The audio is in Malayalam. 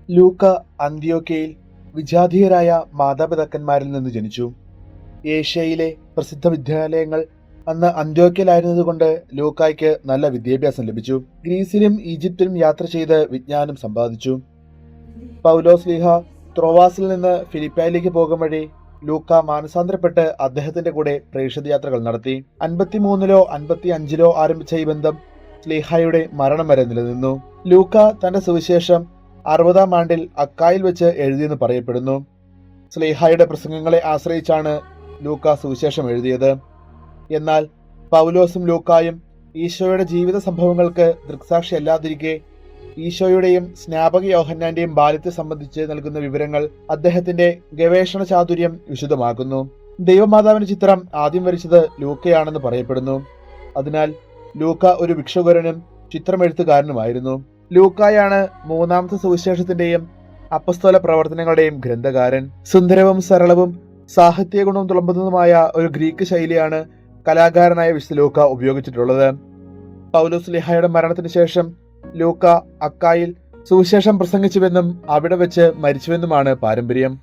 ലൂക്ക അന്ത്യോക്യയിൽ വിജാതീയരായ മാതാപിതാക്കന്മാരിൽ നിന്ന് ജനിച്ചു. ഏഷ്യയിലെ പ്രസിദ്ധ വിദ്യാലയങ്ങൾ അന്ന് അന്ത്യോക്യയിലായിരുന്നതുകൊണ്ട് ലൂക്കായ്ക്ക് നല്ല വിദ്യാഭ്യാസം ലഭിച്ചു. ഗ്രീസിലും ഈജിപ്തിലും യാത്ര ചെയ്ത് വിജ്ഞാനം സമ്പാദിച്ചു. പൗലോസ്ലീഹ ത്രോവാസിൽ നിന്ന് ഫിലിപ്പായിലേക്ക് പോകും വഴി ലൂക്ക മാനസാന്തരപ്പെട്ട് അദ്ദേഹത്തിന്റെ കൂടെ പ്രേക്ഷിതയാത്രകൾ നടത്തി. 53-ലോ 55-ലോ ആരംഭിച്ച ഈ ബന്ധം സ്ലീഹായുടെ മരണം വരെ നിലനിന്നു. ലൂക്ക തന്റെ സുവിശേഷം 60-ാം ആണ്ടിൽ അക്കായിൽ വെച്ച് എഴുതിയെന്ന് പറയപ്പെടുന്നു. സ്ലീഹായുടെ പ്രസംഗങ്ങളെ ആശ്രയിച്ചാണ് ലൂക്ക സുവിശേഷം എഴുതിയത്. എന്നാൽ പൗലോസും ലൂക്കായും ഈശോയുടെ ജീവിത സംഭവങ്ങൾക്ക് ദൃക്സാക്ഷിയല്ലാതിരിക്കെ ഈശോയുടെയും സ്നാപക യോഹന്നാന്റെയും ബാല്യത്തെ സംബന്ധിച്ച് നൽകുന്ന വിവരങ്ങൾ അദ്ദേഹത്തിന്റെ ഗവേഷണ ചാതുര്യം വിശദമാക്കുന്നു. ദൈവമാതാവിന്റെ ചിത്രം ആദ്യം വരച്ചത് ലൂക്കയാണെന്ന് പറയപ്പെടുന്നു. അതിനാൽ ലൂക്ക ഒരു ഭിക്ഷുകരനും ചിത്രമെഴുത്തുകാരനുമായിരുന്നു. ലൂക്കായാണ് മൂന്നാമത്തെ സുവിശേഷത്തിന്റെയും അപ്പസ്തോല പ്രവർത്തനങ്ങളുടെയും ഗ്രന്ഥകാരൻ. സുന്ദരവും സരളവും സാഹിത്യ ഗുണവും തുളുമ്പുന്നതുമായ ഒരു ഗ്രീക്ക് ശൈലിയാണ് കലാകാരനായ വിശുദ്ധ ലൂക്ക ഉപയോഗിച്ചിട്ടുള്ളത്. പൗലോസ്ലീഹായുടെ മരണത്തിന് ശേഷം ലൂക്ക അക്കായിൽ സുവിശേഷം പ്രസംഗിച്ചുവെന്നും അവിടെ വെച്ച് മരിച്ചുവെന്നുമാണ് പാരമ്പര്യം.